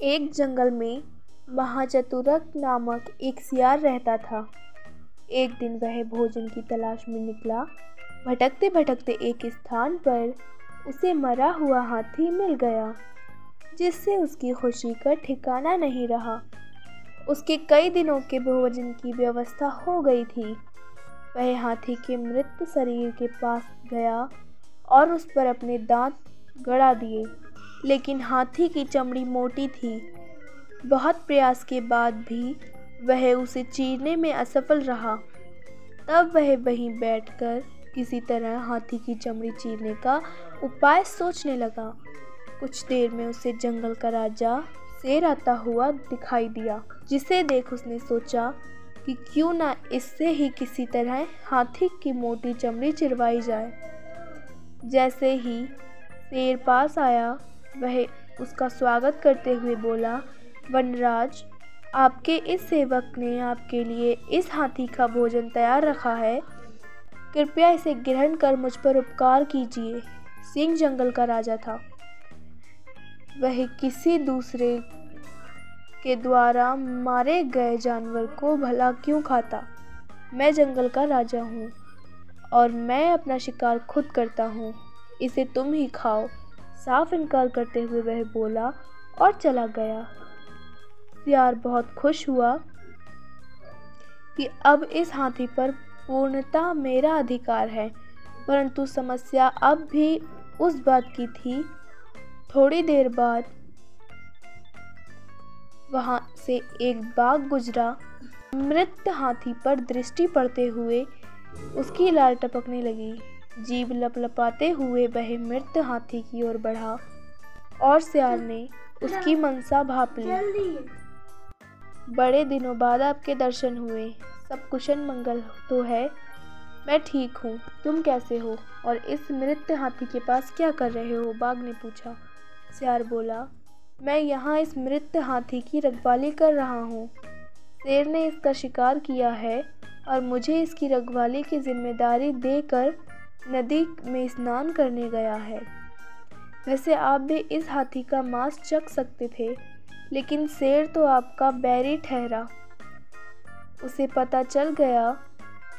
एक जंगल में महाचतुरक नामक एक सियार रहता था। एक दिन वह भोजन की तलाश में निकला। भटकते भटकते एक स्थान पर उसे मरा हुआ हाथी मिल गया, जिससे उसकी खुशी का ठिकाना नहीं रहा। उसके कई दिनों के भोजन की व्यवस्था हो गई थी। वह हाथी के मृत शरीर के पास गया और उस पर अपने दांत गड़ा दिए, लेकिन हाथी की चमड़ी मोटी थी। बहुत प्रयास के बाद भी वह उसे चीरने में असफल रहा। तब वह वहीं बैठकर किसी तरह हाथी की चमड़ी चीरने का उपाय सोचने लगा। कुछ देर में उसे जंगल का राजा शेर आता हुआ दिखाई दिया, जिसे देख उसने सोचा कि क्यों ना इससे ही किसी तरह हाथी की मोटी चमड़ी चिरवाई जाए। जैसे ही शेर पास आया, वह उसका स्वागत करते हुए बोला, वनराज, आपके इस सेवक ने आपके लिए इस हाथी का भोजन तैयार रखा है। कृपया इसे ग्रहण कर मुझ पर उपकार कीजिए। सिंह जंगल का राजा था। वह किसी दूसरे के द्वारा मारे गए जानवर को भला क्यों खाता। मैं जंगल का राजा हूँ और मैं अपना शिकार खुद करता हूँ। इसे तुम ही खाओ। साफ इनकार करते हुए वह बोला और चला गया। सियार बहुत खुश हुआ कि अब इस हाथी पर पूर्णतः मेरा अधिकार है, परंतु समस्या अब भी उस बात की थी। थोड़ी देर बाद वहां से एक बाघ गुजरा। मृत हाथी पर दृष्टि पड़ते हुए उसकी लार टपकने लगी। जीभ लपलपाते हुए वह मृत हाथी की ओर बढ़ा और सियार ने उसकी मनसा भांप ली। बड़े दिनों बाद आपके दर्शन हुए। सब कुशल मंगल तो है? मैं ठीक हूँ। तुम कैसे हो और इस मृत हाथी के पास क्या कर रहे हो? बाघ ने पूछा। सियार बोला, मैं यहाँ इस मृत हाथी की रखवाली कर रहा हूँ। शेर ने इसका शिकार किया है और मुझे इसकी रखवाली की जिम्मेदारी देकर नदी में स्नान करने गया है। वैसे आप भी इस हाथी का मांस चख सकते थे, लेकिन शेर तो आपका बैरी ठहरा। उसे पता चल गया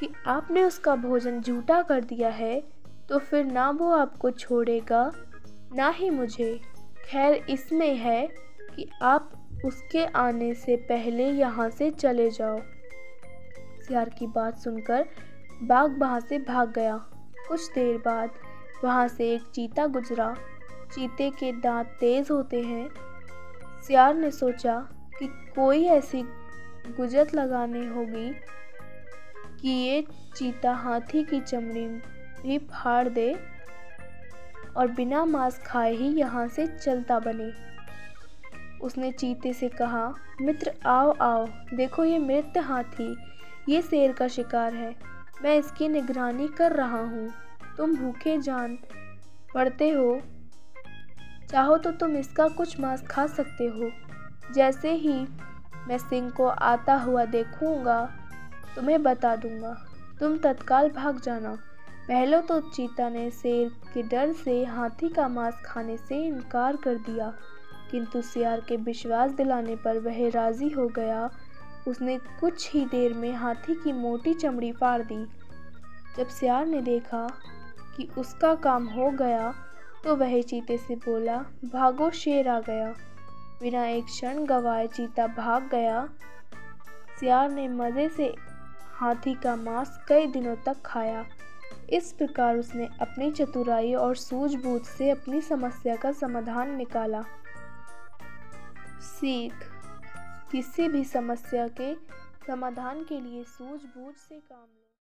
कि आपने उसका भोजन झूठा कर दिया है, तो फिर ना वो आपको छोड़ेगा ना ही मुझे। खैर इसमें है कि आप उसके आने से पहले यहाँ से चले जाओ। सियार की बात सुनकर बाघ वहाँ से भाग गया। कुछ देर बाद वहाँ से एक चीता गुजरा। चीते के दांत तेज होते हैं। सियार ने सोचा कि कोई ऐसी गुजत लगानी होगी कि ये चीता हाथी की चमड़ी भी फाड़ दे और बिना मांस खाए ही यहाँ से चलता बने। उसने चीते से कहा, मित्र आओ आओ, देखो ये मृत हाथी, ये शेर का शिकार है। मैं इसकी निगरानी कर रहा हूँ। तुम भूखे जान पड़ते हो, चाहो तो तुम इसका कुछ मांस खा सकते हो। जैसे ही मैं सिंह को आता हुआ देखूंगा तुम्हें बता दूंगा। तुम तत्काल भाग जाना। पहले तो चीता ने शेर के डर से हाथी का मांस खाने से इनकार कर दिया, किंतु सियार के विश्वास दिलाने पर वह राजी हो गया। उसने कुछ ही देर में हाथी की मोटी चमड़ी फाड़ दी। जब सियार ने देखा कि उसका काम हो गया, तो वह चीते से बोला, भागो, शेर आ गया। बिना एक क्षण गवाए चीता भाग गया। सियार ने मज़े से हाथी का मांस कई दिनों तक खाया। इस प्रकार उसने अपनी चतुराई और सूझबूझ से अपनी समस्या का समाधान निकाला। सीख: किसी भी समस्या के समाधान के लिए सूझबूझ से काम